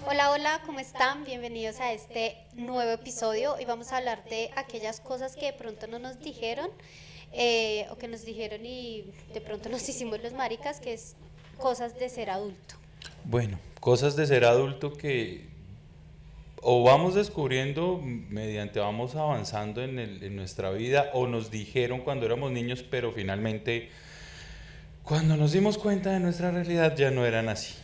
Hola, hola, ¿cómo están? Bienvenidos a este nuevo episodio. Hoy vamos a hablar de aquellas cosas que de pronto no nos dijeron o que nos dijeron y de pronto nos hicimos los maricas, que es cosas de ser adulto. Bueno, cosas de ser adulto que o vamos descubriendo mediante vamos avanzando en nuestra vida o nos dijeron cuando éramos niños, pero finalmente cuando nos dimos cuenta de nuestra realidad ya no eran así.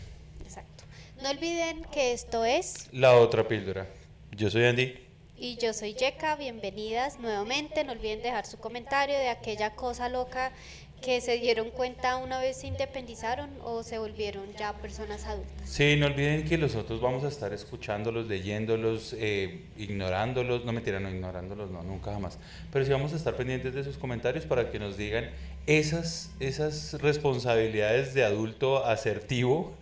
Exacto. No olviden que esto es La otra píldora. Yo soy Andy. y yo soy Yeka, bienvenidas nuevamente. No olviden dejar su comentario de aquella cosa loca que se dieron cuenta una vez se independizaron o se volvieron ya personas adultas. Sí, no olviden que nosotros vamos a estar escuchándolos, leyéndolos, ignorándolos, no mentira, no ignorándolos, no, nunca jamás. Pero sí vamos a estar pendientes de sus comentarios para que nos digan esas responsabilidades de adulto asertivo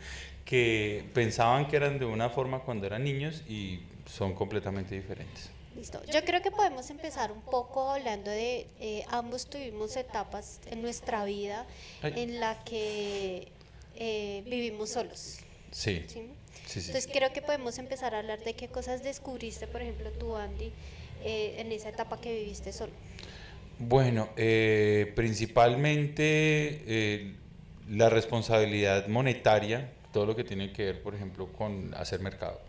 que pensaban que eran de una forma cuando eran niños y son completamente diferentes. Listo. Yo creo que podemos empezar un poco hablando de ambos tuvimos etapas en nuestra vida Ay, en la que vivimos solos. sí, ¿Sí? sí, sí, Entonces sí. creo que podemos empezar a hablar de qué cosas descubriste, por ejemplo, tú, Andy, en esa etapa que viviste solo. Bueno, principalmente la responsabilidad monetaria, todo lo que tiene que ver, por ejemplo, con hacer mercado.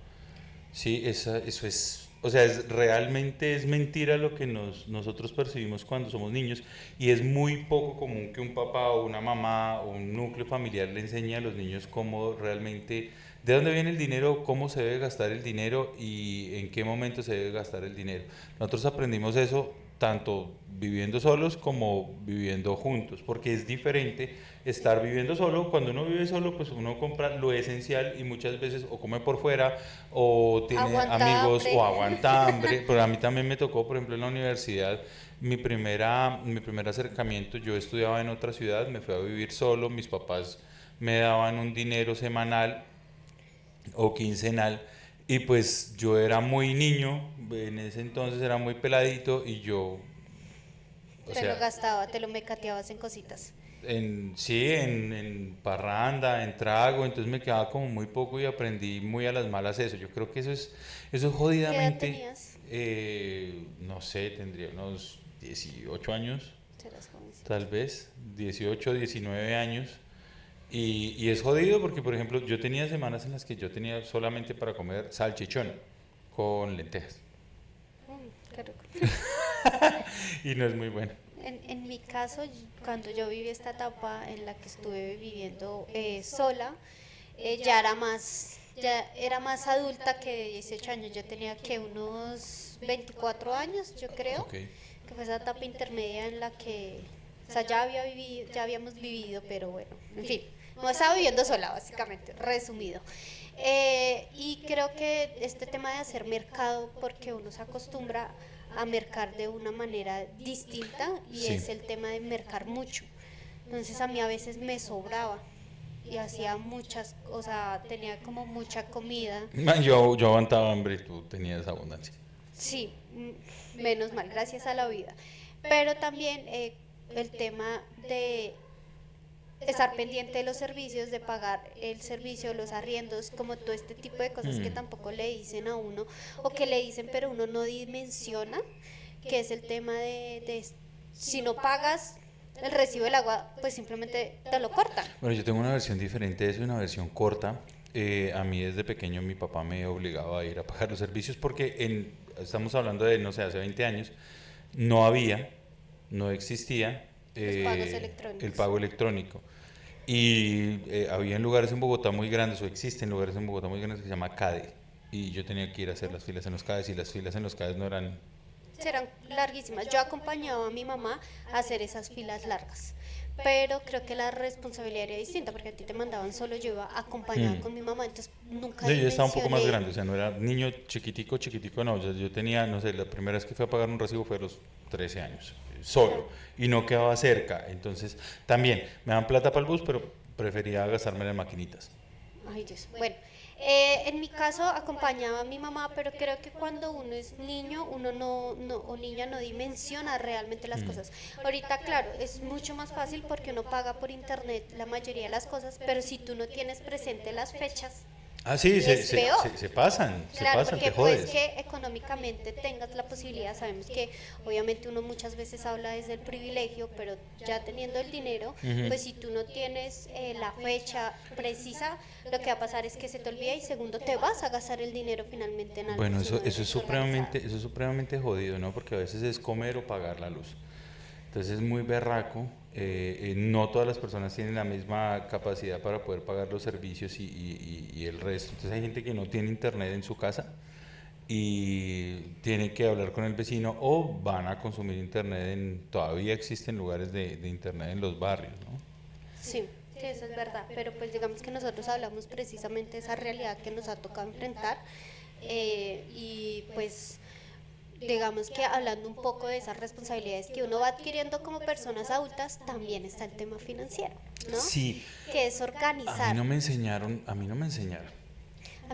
Sí, eso es, o sea, realmente es mentira lo que nosotros percibimos cuando somos niños y es muy poco común que un papá o una mamá o un núcleo familiar le enseñe a los niños cómo realmente, de dónde viene el dinero, cómo se debe gastar el dinero y en qué momento se debe gastar el dinero. Nosotros aprendimos eso tanto viviendo solos como viviendo juntos, porque es diferente estar viviendo solo. Cuando uno vive solo, pues uno compra lo esencial y muchas veces o come por fuera o tiene Aguanta amigos hambre. o aguanta hambre. Pero a mí también me tocó, por ejemplo, en la universidad, mi primer acercamiento, yo estudiaba en otra ciudad, me fui a vivir solo, mis papás me daban un dinero semanal o quincenal y pues yo era muy niño, en ese entonces era muy peladito y yo, o Te lo sea, gastaba, te lo mecateabas en cositas. sí, en parranda, en trago, entonces me quedaba como muy poco y aprendí muy a las malas eso. Yo creo que eso es ¿Qué edad jodidamente, tenías? no sé, tendría unos 18 años, Serás tal jovencito. vez, 18 19 años. Y es jodido porque, por ejemplo, yo tenía semanas en las que yo tenía solamente para comer salchichón con lentejas. Qué rico. Y no es muy bueno. En mi caso, cuando yo viví esta etapa en la que estuve viviendo sola, ya era más adulta que de 18 años. Yo tenía que unos 24 años, yo creo, Ok. que fue esa etapa intermedia en la que, o sea, ya había vivido, ya habíamos vivido, pero bueno, en fin, no estaba viviendo sola, básicamente, resumido. Y creo que este tema de hacer mercado, porque uno se acostumbra a mercar de una manera distinta y Sí. es el tema de mercar mucho. Entonces a mí a veces me sobraba y hacía muchas, o sea, tenía como mucha comida. Man, yo aguantaba hambre y tú tenías abundancia. Sí, menos mal, gracias a la vida. Pero también el tema de estar pendiente de los servicios, de pagar el servicio, los arriendos, como todo este tipo de cosas que Hmm. tampoco le dicen a uno o que le dicen pero uno no dimensiona, que es el tema de si no pagas el recibo del agua, pues simplemente te lo cortan. Bueno, yo tengo una versión diferente de eso, una versión corta. A mí desde pequeño mi papá me obligaba a ir a pagar los servicios porque estamos hablando de, no sé, hace 20 años, no había, no existía Los pagos el electrónicos. pago electrónico. Y había en lugares en Bogotá muy grandes, o existen lugares en Bogotá muy grandes que se llama CADE. Y yo tenía que ir a hacer las filas en los CADES y las filas en los CADES no eran. Serán larguísimas. Yo acompañaba a mi mamá a hacer esas filas largas, pero creo que la responsabilidad era distinta porque a ti te mandaban solo, yo iba acompañada Hmm. con mi mamá, entonces nunca Yo estaba un poco más dimensioné. grande, o sea, no era niño chiquitico, chiquitico, no. Yo tenía, no sé, la primera vez que fui a pagar un recibo fue a los 13 años, solo, y no quedaba cerca. Entonces, también, me dan plata para el bus, pero prefería gastarme en maquinitas. Ay, Dios. Bueno, en mi caso acompañaba a mi mamá, pero creo que cuando uno es niño, uno o niña no dimensiona realmente las Mm. cosas. Ahorita, claro, es mucho más fácil porque uno paga por internet la mayoría de las cosas, pero si tú no tienes presente las fechas, Ah, sí, es peor. se pasan, Claro, te porque pues jodes. que económicamente tengas la posibilidad, sabemos que obviamente uno muchas veces habla desde el privilegio, pero ya teniendo el dinero, Ujú. pues si tú no tienes la fecha precisa, lo que va a pasar es que se te olvida y segundo, te vas a gastar el dinero finalmente en algo Bueno, si no eres organizado. eso es supremamente jodido, ¿no? Porque a veces es comer o pagar la luz. Entonces es muy berraco. No todas las personas tienen la misma capacidad para poder pagar los servicios y el resto. Entonces hay gente que no tiene internet en su casa y tiene que hablar con el vecino o van a consumir internet todavía existen lugares de internet en los barrios, ¿no? Sí, sí, eso es verdad, pero pues digamos que nosotros hablamos precisamente de esa realidad que nos ha tocado enfrentar y pues digamos que hablando un poco de esas responsabilidades que uno va adquiriendo como personas adultas, también está el tema financiero, ¿no? Sí, Que es organizar. a mí no me enseñaron. A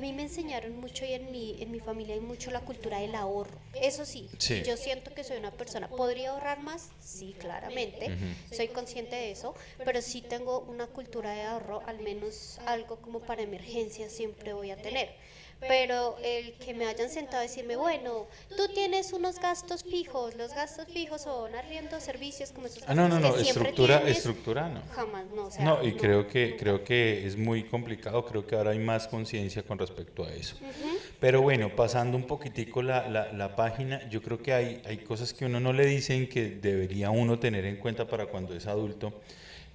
mí me enseñaron mucho y en mi familia hay mucho la cultura del ahorro. Eso sí, Sí. yo siento que soy una persona. ¿Podría ahorrar más? Sí, claramente. Ujú. Soy consciente de eso. Pero sí tengo una cultura de ahorro, al menos algo como para emergencias siempre voy a tener. Pero el que me hayan sentado a decirme, bueno, tú tienes unos gastos fijos, los gastos fijos son arriendo, servicios, como esos Ah, no, gastos no, que no, siempre tienes, estructura no. jamás, no, o sea, No, y no, nunca. creo que es muy complicado, creo que ahora hay más conciencia con respecto a eso. Ujú. Pero bueno, pasando un poquitico la página, yo creo que hay cosas que uno no le dicen que debería uno tener en cuenta para cuando es adulto,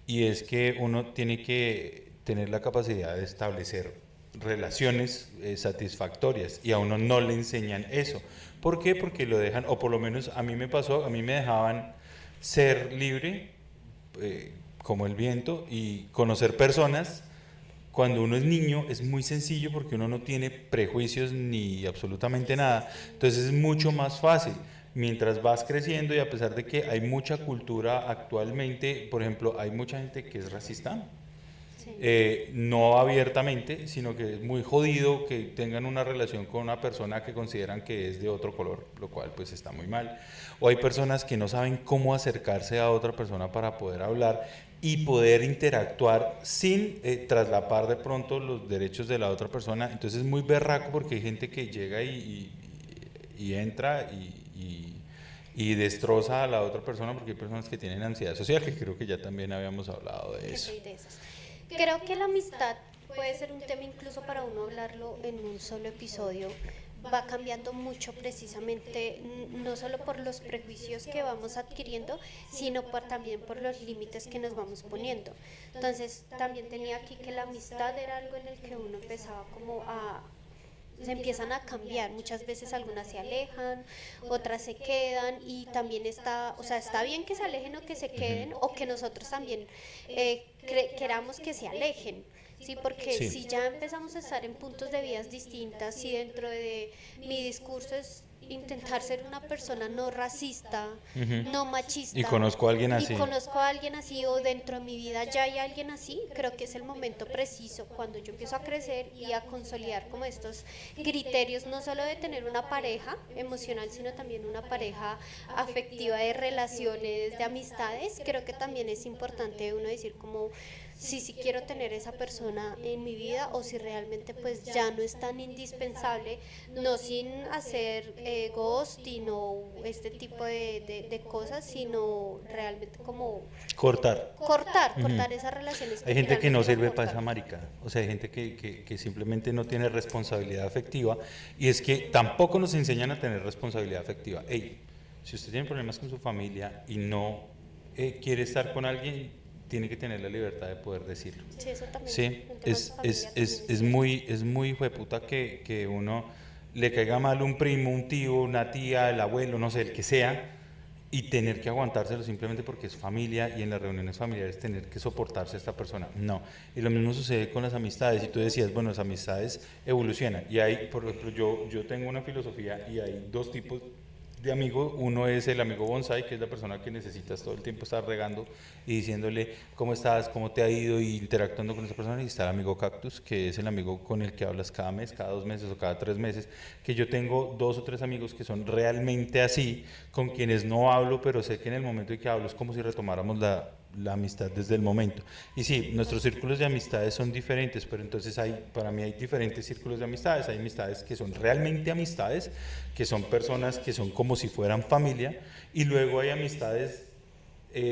y es que uno tiene que tener la capacidad de establecer relaciones satisfactorias, y a uno no le enseñan eso. ¿Por qué? Porque lo dejan, o por lo menos a mí me pasó, a mí me dejaban ser libre como el viento y conocer personas. Cuando uno es niño es muy sencillo porque uno no tiene prejuicios ni absolutamente nada, entonces es mucho más fácil. Mientras vas creciendo y a pesar de que hay mucha cultura actualmente, por ejemplo, hay mucha gente que es racista, Sí. no abiertamente, sino que es muy jodido que tengan una relación con una persona que consideran que es de otro color, lo cual pues está muy mal. O hay personas que no saben cómo acercarse a otra persona para poder hablar y poder interactuar sin traslapar de pronto los derechos de la otra persona. Entonces es muy berraco porque hay gente que llega y entra y destroza a la otra persona porque hay personas que tienen ansiedad social, que creo que ya también habíamos hablado de Que eso. soy de esas. Creo que la amistad puede ser un tema incluso para uno hablarlo en un solo episodio. Va cambiando mucho precisamente, no solo por los prejuicios que vamos adquiriendo, sino también por los límites que nos vamos poniendo. Entonces, también tenía aquí que la amistad era algo en el que uno empezaba como a se empiezan a cambiar, muchas veces algunas se alejan, otras se quedan y también está, o sea, está bien que se alejen o que se queden o que nosotros también queramos que se alejen. Sí, porque Sí. si ya empezamos a estar en puntos de vidas distintas, si dentro de mi discurso es intentar ser una persona no racista, Ujú. no Y machista, conozco a alguien y así. conozco a alguien así o dentro de mi vida ya hay alguien así, creo que es el momento preciso cuando yo empiezo a crecer y a consolidar como estos criterios, no solo de tener una pareja emocional, sino también una pareja afectiva de relaciones, de amistades. Creo que también es importante uno decir como si quiero tener esa persona en mi vida o si realmente pues ya no es tan indispensable, no sin hacer ghosting o este tipo de cosas, sino realmente como Cortar. Ujú. cortar esas relaciones Hay que gente que no finalmente eran sirve para esa mortales. marica. O sea, hay gente que simplemente no tiene responsabilidad afectiva. Y es que tampoco nos enseñan a tener responsabilidad afectiva. Ey, si usted tiene problemas con su familia y no quiere estar con alguien, tiene que tener la libertad de poder decirlo. Sí, eso también, Sí, en temas de familia también es cierto. es muy hijueputa que uno le caiga mal un primo, un tío, una tía, el abuelo, no sé, el que sea, y tener que aguantárselo simplemente porque es familia y en las reuniones familiares tener que soportarse a esta persona. No. Y lo mismo sucede con las amistades. Y tú decías, bueno, las amistades evolucionan. Y hay, por ejemplo, yo tengo una filosofía y hay dos tipos de amigo. Uno es el amigo bonsai, que es la persona que necesitas todo el tiempo estar regando y diciéndole cómo estás, cómo te ha ido y interactuando con esa persona. Y está el amigo cactus, que es el amigo con el que hablas cada mes, cada 2 meses o cada 3 meses. Que yo tengo 2 o 3 amigos que son realmente así, con quienes no hablo, pero sé que en el momento en que hablo es como si retomáramos la amistad desde el momento. Y sí, nuestros círculos de amistades son diferentes, pero entonces para mí hay diferentes círculos de amistades. Hay amistades que son realmente amistades, que son personas que son como si fueran familia, y luego hay amistades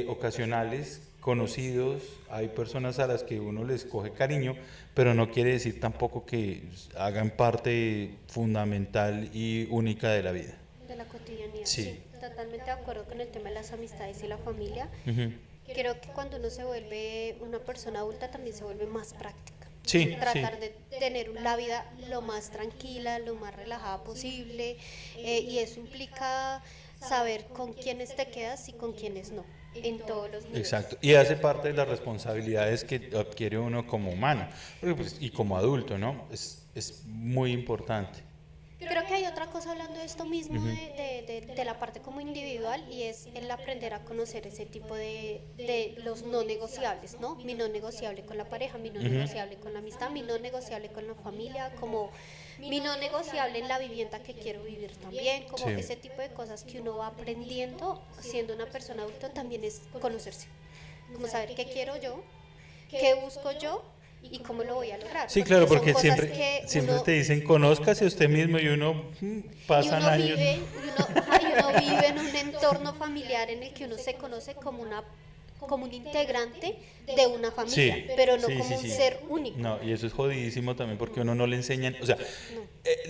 ocasionales, conocidos, hay personas a las que uno les coge cariño, pero no quiere decir tampoco que hagan parte fundamental y única de la vida. De la cotidianidad, Sí. sí, totalmente de acuerdo con el tema de las amistades y la familia. Ujú. Creo que cuando uno se vuelve una persona adulta también se vuelve más práctica. Sí, Tratar sí. de tener la vida lo más tranquila, lo más relajada posible, y eso implica saber con quiénes te quedas y con quiénes no, en todos los niveles. Exacto, y hace parte de las responsabilidades que adquiere uno como humano, porque, pues, y como adulto, ¿no? Es muy importante. Creo que hay otra cosa hablando de esto mismo, de la parte como individual, y es el aprender a conocer ese tipo de los no negociables, ¿no? Mi no negociable con la pareja, mi no negociable con la amistad, mi no negociable con la familia, como mi no negociable en la vivienda que quiero vivir también, como Sí. ese tipo de cosas que uno va aprendiendo siendo una persona adulta también es conocerse, como saber qué quiero yo, qué busco yo y cómo lo voy a lograr. Sí, claro, son porque cosas siempre, que siempre uno- te dicen, conózcase usted mismo, y uno pasan años. y uno vive en un entorno familiar en el que uno se conoce como un integrante de una familia, Sí, pero no sí, como sí, un sí. ser único. No, y eso es jodidísimo también porque a uno no le enseñan, o sea,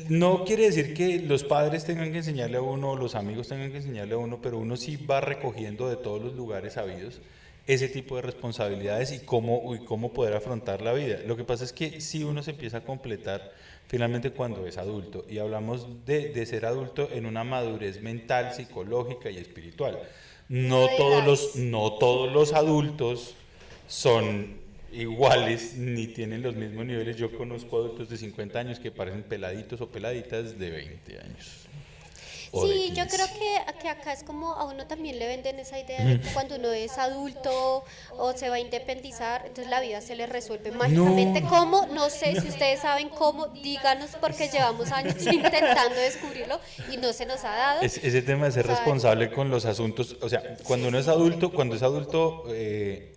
no quiere decir que los padres tengan que enseñarle a uno, los amigos tengan que enseñarle a uno, pero uno sí va recogiendo de todos los lugares sabidos ese tipo de responsabilidades y cómo poder afrontar la vida. Lo que pasa es que si uno se empieza a completar finalmente cuando es adulto, y hablamos de ser adulto en una madurez mental, psicológica y espiritual. No todos los adultos son iguales ni tienen los mismos niveles. Yo conozco adultos de 50 años que parecen peladitos o peladitas de 20 años. O de Sí, yo 15. creo que acá es como a uno también le venden esa idea de que cuando uno es adulto o se va a independizar, entonces la vida se le resuelve mágicamente. No. ¿Cómo? No sé si ustedes saben cómo, díganos porque llevamos años intentando descubrirlo y no se nos ha dado. Ese tema de ser O sea, responsable con los asuntos, o sea, cuando uno es adulto,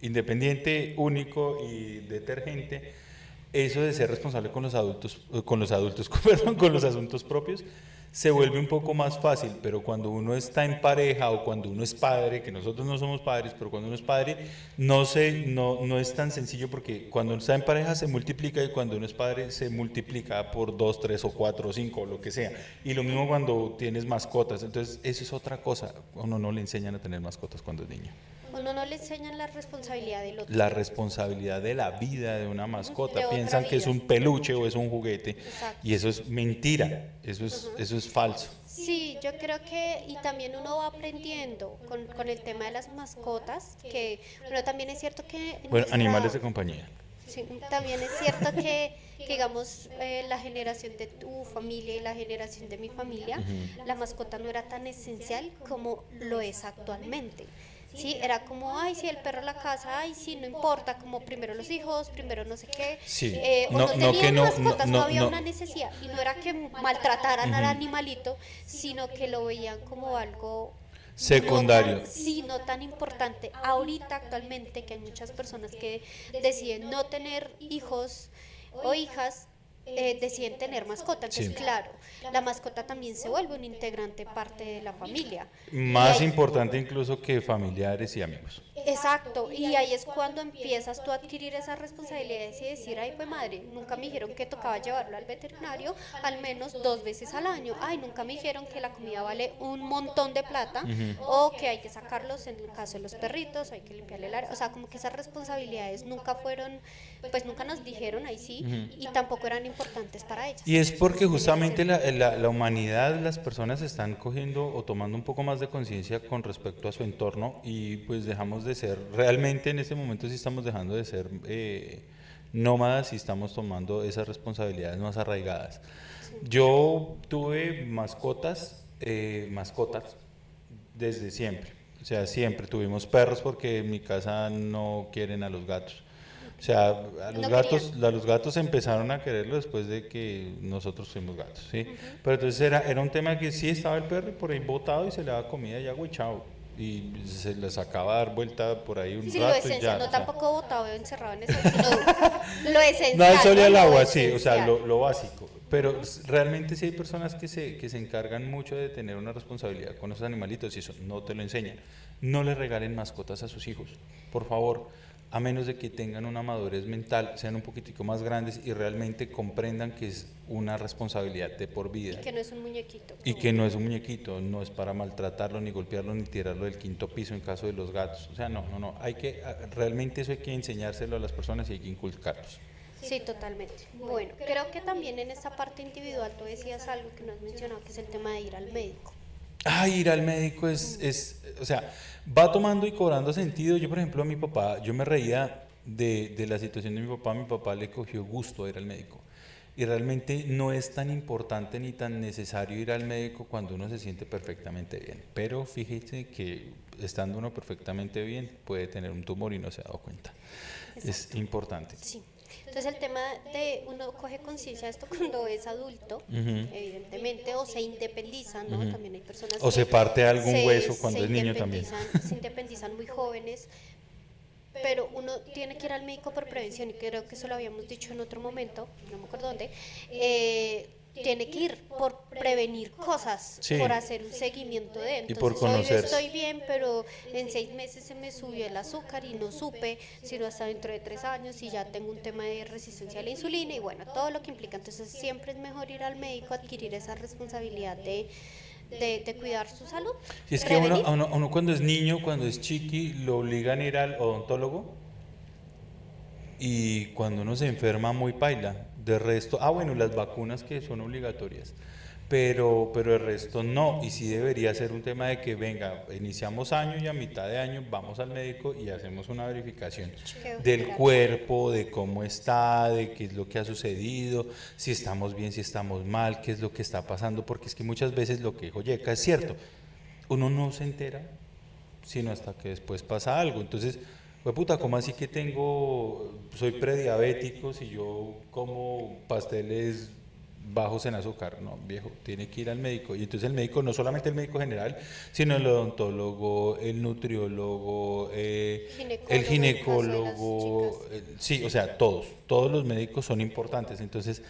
independiente, único y detergente, eso de ser responsable perdón, con los asuntos propios, se vuelve un poco más fácil. Pero cuando uno está en pareja o cuando uno es padre, que nosotros no somos padres, pero cuando uno es padre, no es tan sencillo, porque cuando uno está en pareja se multiplica, y cuando uno es padre se multiplica por 2, 3 o 4 o 5 o lo que sea. Y lo mismo cuando tienes mascotas. Entonces, eso es otra cosa. A uno no le enseñan a tener mascotas cuando es niño. uno no le enseñan la responsabilidad del otro. La responsabilidad de la vida de una De mascota. otra Piensan que es vida. un peluche o es un juguete, Exacto. y eso es mentira, eso es falso. Sí, yo creo que, y también uno va aprendiendo con el tema de las mascotas, que, bueno, también es cierto que Bueno, animales de compañía. sí, también es cierto que digamos, la generación de tu familia y la generación de mi familia, la mascota no era tan esencial como lo es actualmente. Sí, era como, ay, sí, el perro en la casa, ay, sí, no importa, como primero los hijos, primero no sé qué. Sí, O no tenían mascotas, no había no. una necesidad. Y no era que maltrataran al animalito, sino que lo veían como algo Secundario. sí, no tan importante. Ahorita, actualmente, que hay muchas personas que deciden no tener hijos o hijas, deciden tener mascota. Entonces, Sí. claro, la mascota también se vuelve un integrante parte de la familia. Más Y ahí- importante incluso que familiares y amigos. Exacto, y ahí es cuando empiezas tú a adquirir esas responsabilidades y decir, ay, pues madre, nunca me dijeron que tocaba llevarlo al veterinario al menos 2 veces al año, ay, nunca me dijeron que la comida vale un montón de plata, o que hay que sacarlos en el caso de los perritos, hay que limpiarle el área, o sea, como que esas responsabilidades nunca fueron, pues nunca nos dijeron ahí sí, y tampoco eran importantes para ellas. Y es porque justamente la humanidad, las personas están cogiendo o tomando un poco más de conciencia con respecto a su entorno, y pues dejamos de ser, realmente en este momento sí estamos dejando de ser nómadas, y estamos tomando esas responsabilidades más arraigadas. Yo tuve mascotas desde siempre. O sea, siempre tuvimos perros porque en mi casa no quieren a los gatos. O sea, a los gatos empezaron a quererlo después de que nosotros fuimos gatos, ¿sí? Pero entonces era un tema que sí estaba el perro por ahí botado y se le daba comida y agua y chao. y se les acaba de dar vuelta por ahí un Sí, lo rato y esencial, ya. no O sea, tampoco botado encerrado en eso, sino lo esencial. no al sol y ¿no? al Lo agua, sí, o sea, esencial. lo básico. Pero realmente sí hay personas que se encargan mucho de tener una responsabilidad con esos animalitos y eso no te lo enseñan. No le regalen mascotas a sus hijos, por favor, a menos de que tengan una madurez mental, sean un poquitico más grandes y realmente comprendan que es una responsabilidad de por vida. Que no es un muñequito. Y que no es un muñequito, no es para maltratarlo, ni golpearlo, ni tirarlo del quinto piso en caso de los gatos. O sea, no, hay que, realmente eso hay que enseñárselo a las personas y hay que inculcarlos. Sí, totalmente. Bueno, creo que también en esta parte individual tú decías algo que no has mencionado, que es el tema de ir al médico. Ir al médico o sea, va tomando y cobrando sentido. Yo, por ejemplo, a mi papá, yo me reía de la situación de mi papá le cogió gusto a ir al médico. Y realmente no es tan importante ni tan necesario ir al médico cuando uno se siente perfectamente bien. Pero fíjese que estando uno perfectamente bien puede tener un tumor y no se ha dado cuenta. Exacto. Es importante. Sí. Entonces el tema de uno coge conciencia de esto cuando es adulto, evidentemente, o se independiza, ¿no? También hay personas O que se parte algún hueso cuando es niño también. se independizan muy jóvenes, pero uno tiene que ir al médico por prevención y creo que eso lo habíamos dicho en otro momento, no me acuerdo dónde, tiene que ir por prevenir cosas, Sí. por hacer un seguimiento de. Y por Entonces, hoy conocerse. estoy bien, pero en 6 meses se me subió el azúcar y no supe, sino hasta dentro de 3 años y ya tengo un tema de resistencia a la insulina y bueno, todo lo que implica. Entonces, siempre es mejor ir al médico, adquirir esa responsabilidad de cuidar su salud. Y es que prevenir. a uno cuando es niño, cuando es chiqui, lo obligan a ir al odontólogo y cuando uno se enferma muy paila. De resto, bueno, las vacunas que son obligatorias, pero el resto no. Y sí debería ser un tema de que venga, iniciamos año y a mitad de año vamos al médico y hacemos una verificación Chequeo del general. cuerpo, de cómo está, de qué es lo que ha sucedido, si estamos bien, si estamos mal, qué es lo que está pasando, porque es que muchas veces lo que dijo Yeka es cierto, uno no se entera sino hasta que después pasa algo. Entonces, pues puta, ¿cómo así que soy prediabético si yo como pasteles bajos en azúcar? No, viejo, tiene que ir al médico. Y entonces el médico, no solamente el médico general, sino el odontólogo, el nutriólogo, el Ginecólogo, en el caso de las ginecólogo, chicas. sí, o sea, todos los médicos son importantes. Entonces,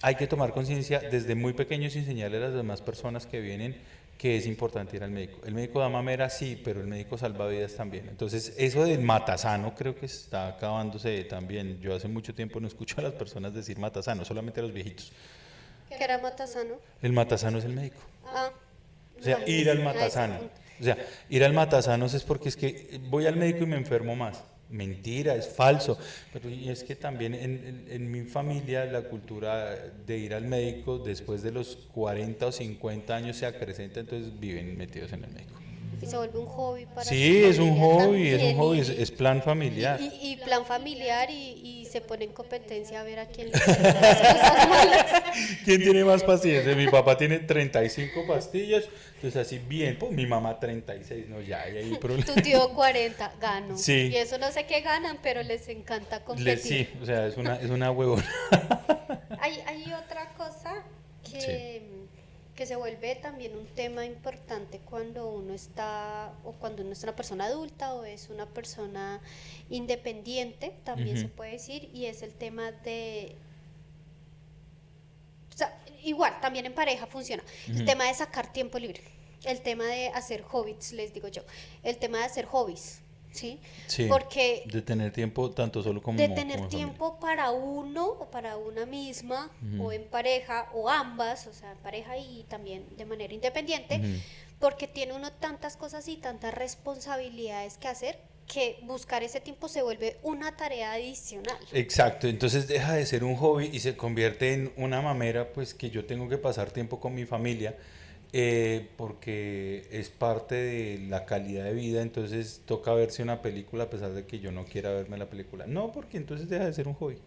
hay que tomar conciencia desde muy pequeños y enseñarle a las demás personas que vienen que es importante ir al médico. El médico da mamera, sí, pero el médico salva vidas también. Entonces, eso del matasano creo que está acabándose también. Yo hace mucho tiempo no escucho a las personas decir matasano, solamente a los viejitos. ¿Que era matasano? El matasano es el médico. Ah, O sea, no, ir al a ese matasano. punto. O sea, ir al matasanos es porque es que voy al médico y me enfermo más. Mentira, es falso. Pero y es que también en mi familia la cultura de ir al médico después de los 40 o 50 años se acrecenta, entonces viven metidos en el médico. Y se vuelve un hobby para Sí, su es un familia hobby, también, es plan familiar. y plan familiar y se pone en competencia a ver a quién le hace las cosas malas. ¿Quién tiene más pastillas? Mi papá tiene 35 pastillas, entonces así bien, pues mi mamá 36, no, ya hay ahí problema. Tu tío 40, gano. Sí. Y eso no sé qué ganan, pero les encanta competir. Sí, o sea, es una huevona. Hay otra cosa que se vuelve también un tema importante cuando uno está, o cuando uno es una persona adulta o es una persona independiente, también se puede decir, y es el tema de... O sea, igual, también en pareja funciona. El tema de sacar tiempo libre, el tema de hacer hobbies, les digo yo, el tema de hacer hobbies, ¿sí? Sí, Porque de tener tiempo tanto solo como de como tener en tiempo para uno o para una misma o en pareja o ambas, o sea, en pareja y también de manera independiente, porque tiene uno tantas cosas y tantas responsabilidades que hacer que buscar ese tiempo se vuelve una tarea adicional. Exacto, entonces deja de ser un hobby y se convierte en una mamera, pues que yo tengo que pasar tiempo con mi familia, porque es parte de la calidad de vida, entonces toca verse una película a pesar de que yo no quiera verme la película. No, porque entonces deja de ser un hobby.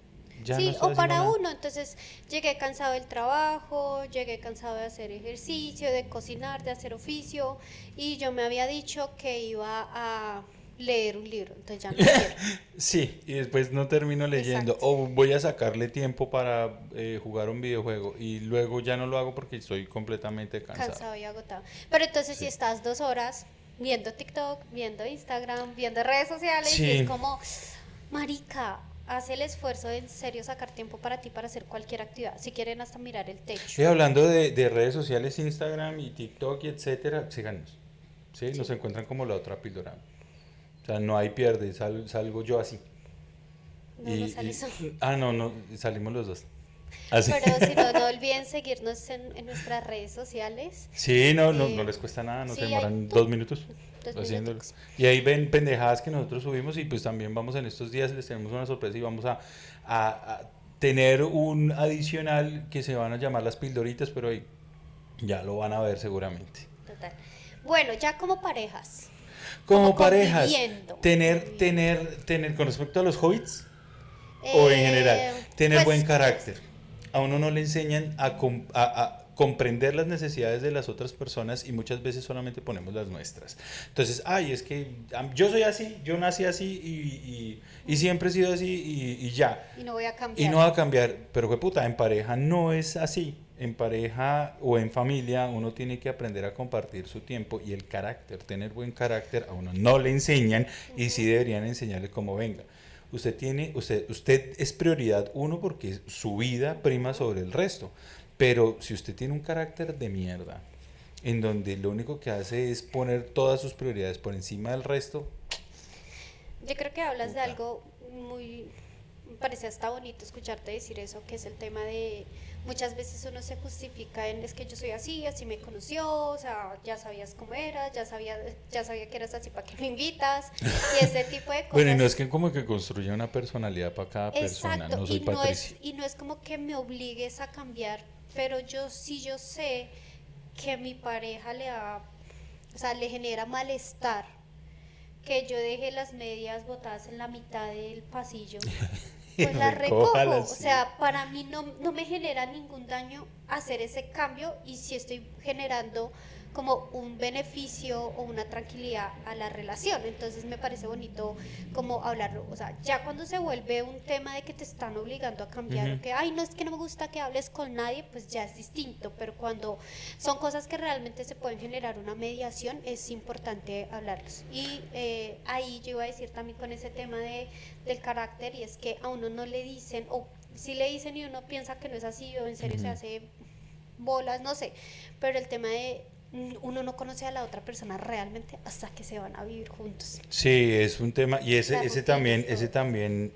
Ya no Sí, estoy o haciendo para nada. uno, entonces llegué cansado del trabajo, llegué cansado de hacer ejercicio, de cocinar, de hacer oficio, y yo me había dicho que iba a leer un libro, entonces ya no quiero. Sí, y después no termino leyendo. Exacto. O voy a sacarle tiempo para jugar un videojuego y luego ya no lo hago porque estoy completamente cansado. Cansado y agotado. Pero entonces si Sí. estás 2 horas, viendo TikTok, viendo Instagram, viendo redes sociales y Sí. es como, marica, haz el esfuerzo de en serio sacar tiempo para ti para hacer cualquier actividad. Si quieren hasta mirar el techo. Y hablando de redes sociales, Instagram y TikTok y etcétera, síganos. ¿Sí? Nos Sí, encuentran como la otra píldora. O sea, no hay pierde, salgo yo así. no sale eso. No, no, salimos los dos. Así. Pero si no, no olviden seguirnos en nuestras redes sociales. Sí, no, no, no Eh, les cuesta nada, nos sí, hay demoran 2 minutos dos haciéndolo. minutos. Y ahí ven pendejadas que nosotros subimos y pues también vamos en estos días, les tenemos una sorpresa y vamos a tener un adicional que se van a llamar las pildoritas, pero ahí ya lo van a ver seguramente. Total. Bueno, ya como parejas, Como como parejas, conviviendo. tener, con respecto a los hobbits o en general, tener Pues, buen carácter. A uno no le enseñan a comprender las necesidades de las otras personas y muchas veces solamente ponemos las nuestras. Entonces, ay, es que yo soy así, yo nací así y siempre he sido así y ya. y no voy a Y cambiar. no va a cambiar, pero fue puta, en pareja no es así. En pareja o en familia uno tiene que aprender a compartir su tiempo y el carácter, tener buen carácter a uno no le enseñan y sí deberían enseñarle cómo venga. Usted es prioridad uno porque su vida prima sobre el resto. Pero si usted tiene un carácter de mierda, en donde lo único que hace es poner todas sus prioridades por encima del resto, Yo creo que hablas de puta. algo muy, me parece hasta bonito escucharte decir eso, que es el tema de muchas veces uno se justifica en es que yo soy así, así me conoció, o sea, ya sabías cómo eras, ya sabía que eras así para que me invitas y ese tipo de Bueno, y no es cosas. que como que construya una personalidad para cada persona, Exacto, no soy Patricia. y no es como que me obligues a cambiar, pero yo sé que mi pareja o sea, le genera malestar que yo deje las medias botadas en la mitad del pasillo, pues las recojo. Recójalas, O sí. sea, para mí no me genera ningún daño hacer ese cambio y si estoy generando como un beneficio o una tranquilidad a la relación. Entonces me parece bonito como hablarlo. O sea, ya cuando se vuelve un tema de que te están obligando a cambiar Ujú. o que, ay, no es que no me gusta que hables con nadie, pues ya es distinto. Pero cuando son cosas que realmente se pueden generar una mediación, es importante hablarlos. Y ahí yo iba a decir también con ese tema del carácter, y es que a uno no le dicen, o si le dicen y uno piensa que no es así, o en serio se Ujú. hace bolas, no sé, pero el tema de uno no conoce a la otra persona realmente hasta que se van a vivir juntos. Sí, es un tema, y La ese rutina también, es ese todo. también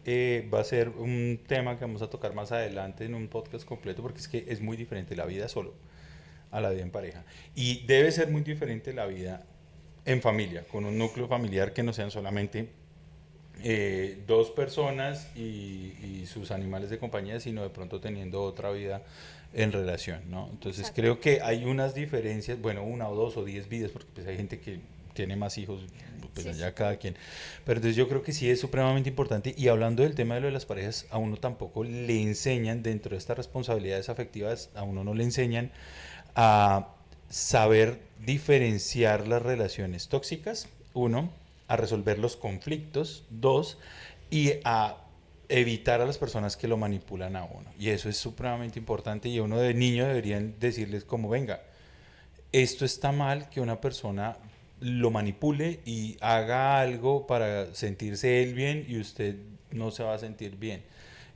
va a ser un tema que vamos a tocar más adelante en un podcast completo, porque es que es muy diferente la vida solo a la vida en pareja. Y debe ser muy diferente la vida en familia, con un núcleo familiar que no sean solamente dos personas y sus animales de compañía, sino de pronto teniendo otra vida en relación, ¿no? Entonces Exacto. creo que hay unas diferencias, bueno, una o dos o 10 vidas, porque pues hay gente que tiene más hijos, pues Sí, sí. allá cada quien. Pero entonces yo creo que sí es supremamente importante. Y hablando del tema de lo de las parejas, a uno tampoco le enseñan, dentro de estas responsabilidades afectivas, a uno no le enseñan a saber diferenciar las relaciones tóxicas, uno, a resolver los conflictos, dos, y a evitar a las personas que lo manipulan a uno. Y eso es supremamente importante y a uno de niño deberían decirles como, venga, esto está mal que una persona lo manipule y haga algo para sentirse él bien y usted no se va a sentir bien.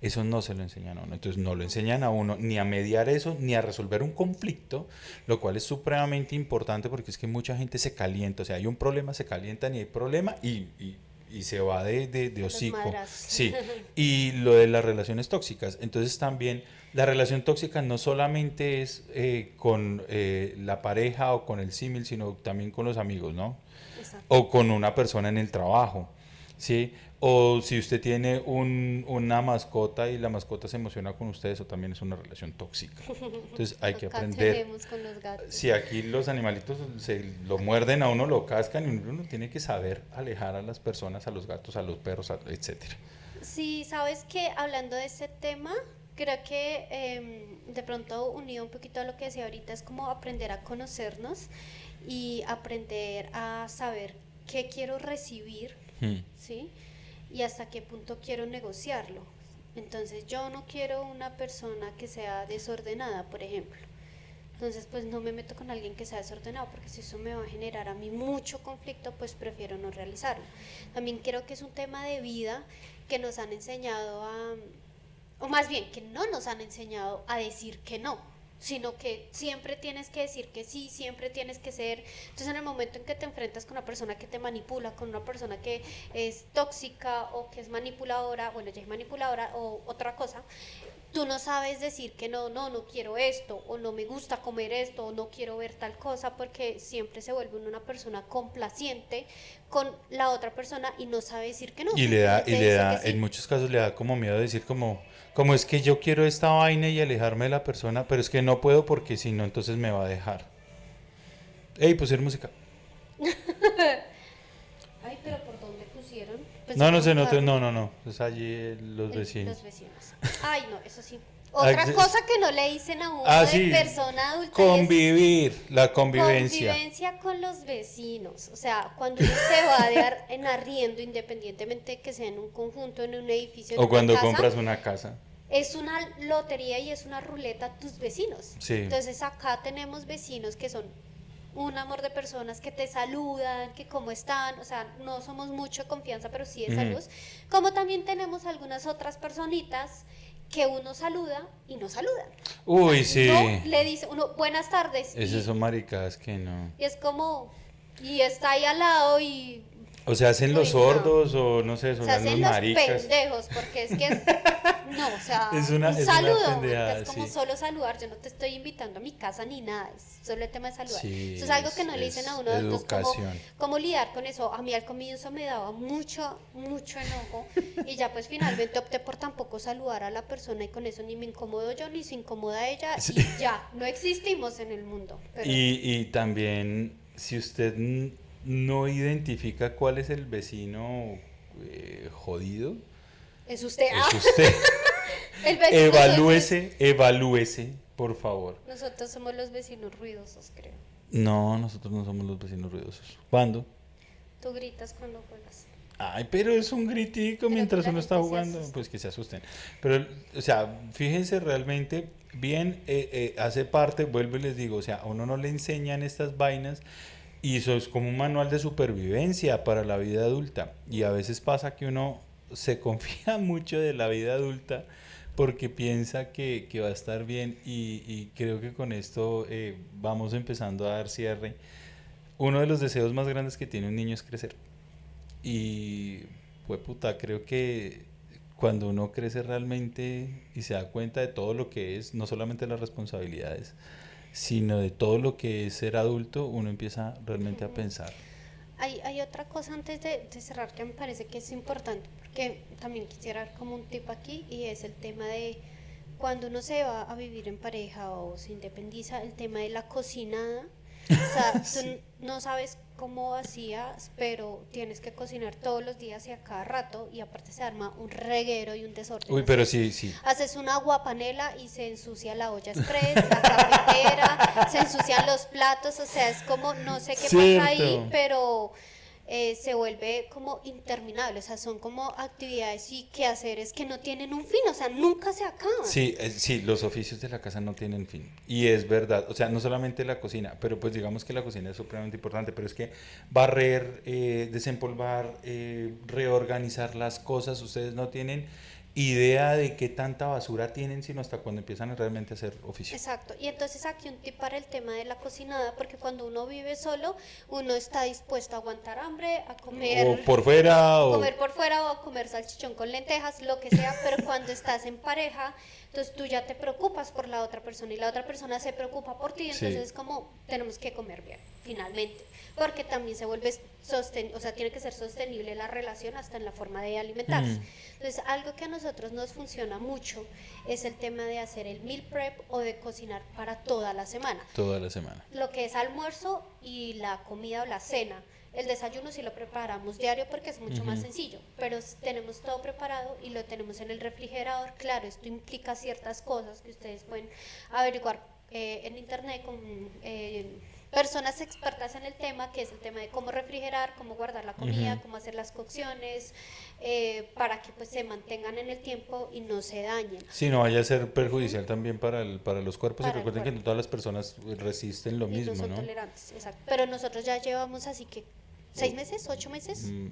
Eso no se lo enseñan a uno. Entonces no lo enseñan a uno ni a mediar eso, ni a resolver un conflicto, lo cual es supremamente importante porque es que mucha gente se calienta. O sea, hay un problema, se calientan y hay problema y se va de A los hocico. madrazos. Sí. Y lo de las relaciones tóxicas. Entonces también la relación tóxica no solamente es con la pareja o con el símil, sino también con los amigos, ¿no? Exacto. O con una persona en el trabajo, ¿sí? O si usted tiene una mascota y la mascota se emociona con usted, eso también es una relación tóxica. Entonces hay que Acá aprender. tenemos con los gatos. Si aquí los animalitos se lo muerden a uno, lo cascan, y uno tiene que saber alejar a las personas, a los gatos, a los perros, etcétera. Sí, sabes que hablando de ese tema, creo que de pronto unido un poquito a lo que decía ahorita, es como aprender a conocernos y aprender a saber qué quiero recibir, Hmm. ¿sí? Y hasta qué punto quiero negociarlo. Entonces yo no quiero una persona que sea desordenada, por ejemplo. Entonces, pues no me meto con alguien que sea desordenado, porque si eso me va a generar a mí mucho conflicto, pues prefiero no realizarlo. También creo que es un tema de vida que nos han enseñado a, o más bien que no nos han enseñado a decir que no, sino que siempre tienes que decir que sí, siempre tienes que ser. Entonces en el momento en que te enfrentas con una persona que te manipula, con una persona que es tóxica o que es manipuladora, bueno, ya es manipuladora o otra cosa, tú no sabes decir que no, no, no quiero esto, o no me gusta comer esto, o no quiero ver tal cosa, porque siempre se vuelve una persona complaciente con la otra persona y no sabe decir que no, Y simplemente le dice da, que en sí. muchos casos le da como miedo decir como es que yo quiero esta vaina y alejarme de la persona, pero es que no puedo porque si no, entonces me va a dejar. Ey, pusieron música. Ay, pero ¿por dónde pusieron? Pensé No, que no era un sé, no, carro. no, no, no. Es allí los Los vecinos. vecinos. Ay, no, eso sí. Ah, Otra cosa que no le dicen a uno ah, de sí, persona adulta y es convivir, la convivencia. convivencia con los vecinos. O sea, cuando uno se va en arriendo, independientemente de que sea en un conjunto, en un edificio, en O una cuando casa, compras una casa. es una lotería y es una ruleta tus vecinos. Sí. Entonces acá tenemos vecinos que son un amor de personas que te saludan, que cómo están, o sea, no somos mucho de confianza, pero sí de Ujú. salud. Como también tenemos algunas otras personitas que uno saluda y no saludan. O sea, Uy, no sí. le dice uno buenas tardes Esas son maricadas que no. y es como, y está ahí al lado y, O se hacen los uy, no. sordos o no sé, Se son los hacen los maricas. pendejos, porque es que es, no, o sea, un Es una saludo, marica, es pendejada, como sí. solo saludar, yo no te estoy invitando a mi casa ni nada, es solo el tema de saludar. Sí, Eso es algo que no le dicen a es uno adultos, educación. cómo lidiar con eso. A mí al comienzo me daba mucho, mucho enojo y ya pues finalmente opté por tampoco saludar a la persona y con eso ni me incomodo yo ni se incomoda ella Sí. y ya, no existimos en el mundo. Pero Y también, si usted no identifica cuál es el vecino jodido, es usted, es usted. el vecino Evalúese, evalúese, por favor. nosotros somos los vecinos ruidosos, creo. No, nosotros no somos los vecinos ruidosos. ¿Cuándo? Tú gritas cuando juegas. Ay, pero es un gritico Pero que mientras la uno está gente se jugando, asusta. pues que se asusten. Pero, o sea, fíjense realmente bien, hace parte, vuelvo y les digo, o sea, a uno no le enseñan estas vainas y eso es como un manual de supervivencia para la vida adulta. Y a veces pasa que uno se confía mucho de la vida adulta porque piensa que va a estar bien y creo que con esto vamos empezando a dar cierre. Uno de los deseos más grandes que tiene un niño es crecer. Y, pues puta, creo que cuando uno crece realmente y se da cuenta de todo lo que es, no solamente las responsabilidades, sino de todo lo que es ser adulto, uno empieza realmente a pensar. Hay otra cosa antes de cerrar que me parece que es importante, porque también quisiera dar como un tip aquí, y es el tema de cuando uno se va a vivir en pareja o se independiza, el tema de la cocinada. O sea, Sí. tú no sabes cómo hacías, pero tienes que cocinar todos los días y a cada rato, y aparte se arma un reguero y un desorden. Uy, pero sí, sí. Haces una aguapanela y se ensucia la olla express, la cafetera, se ensucian los platos, o sea, es como, no sé qué pasa ahí, Cierto. pero se vuelve como interminable, o sea, son como actividades y quehaceres que no tienen un fin, o sea, nunca se acaban. Sí, sí, los oficios de la casa no tienen fin. Y es verdad, o sea, no solamente la cocina, pero pues digamos que la cocina es supremamente importante, pero es que barrer, desempolvar, reorganizar las cosas, ustedes no tienen idea de qué tanta basura tienen, sino hasta cuando empiezan realmente a hacer oficio. Exacto, y entonces aquí un tip para el tema de la cocinada, porque cuando uno vive solo, uno está dispuesto a aguantar hambre, a O por fuera, o... comer por fuera o a comer salchichón con lentejas, lo que sea, pero cuando estás en pareja, entonces tú ya te preocupas por la otra persona y la otra persona se preocupa por ti, entonces Sí. es como tenemos que comer bien, finalmente, porque también se vuelve o sea, tiene que ser sostenible la relación hasta en la forma de alimentarse. Mm, Entonces, algo que a nosotros nos funciona mucho es el tema de hacer el meal prep o de cocinar para toda la semana. toda la semana. Lo que es almuerzo y la comida o la cena. El desayuno sí lo preparamos diario porque es mucho más Ujú. sencillo, pero tenemos todo preparado y lo tenemos en el refrigerador. Claro, esto implica ciertas cosas que ustedes pueden averiguar en internet con personas expertas en el tema, que es el tema de cómo refrigerar, cómo guardar la comida, Ujú. cómo hacer las cocciones, para que pues se mantengan en el tiempo y no se dañen Sí, no vaya a ser perjudicial también para los cuerpos y para el recuerden que cuerpo. no todas las personas resisten lo Y no mismo, son ¿no? tolerantes, exacto. Pero nosotros ya llevamos así que 6 meses, 8 meses, Mm,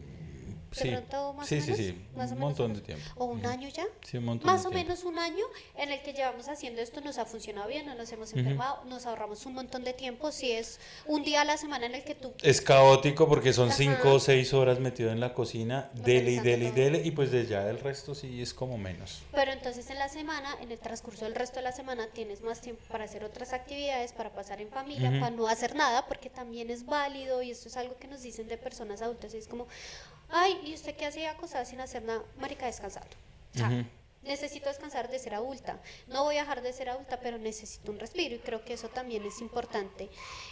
de sí, pronto sí, sí, sí, más o un menos montón de tiempo. o un año ya, Sí, un montón de más o tiempo. menos un año en el que llevamos haciendo esto, nos ha funcionado bien, no nos hemos Ujú. enfermado, nos ahorramos un montón de tiempo. Si es un día a la semana en el que tú, Es caótico porque son ajá, 5 o 6 horas metido en la cocina, dele y organizando dele y todo. dele, y pues de ya el resto sí es como menos. Pero entonces en la semana, en el transcurso del resto de la semana, tienes más tiempo para hacer otras actividades, para pasar en familia, Ujú. para no hacer nada, porque también es válido y esto es algo que nos dicen de personas adultas. Y es como, ay, ¿y usted qué hacía acostada sin hacer nada? Marica, descansando. O sea, Ujú. necesito descansar de ser adulta. No voy a dejar de ser adulta, pero necesito un respiro y creo que eso también es importante.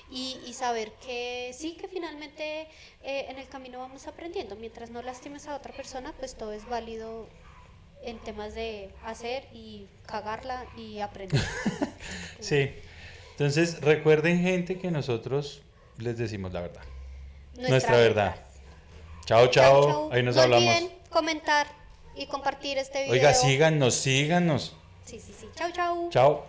Y saber que sí, que finalmente en el camino vamos aprendiendo. Mientras no lastimes a otra persona, pues todo es válido en temas de hacer y cagarla y aprender. Sí, entonces recuerden gente que nosotros les decimos la verdad, Nuestra nuestra verdad. verdad. Chao, Chau, chao, chau. ahí nos No hablamos. olviden comentar y compartir este Oiga, video. síganos, síganos. Sí, sí, sí. Chau, chau. Chao.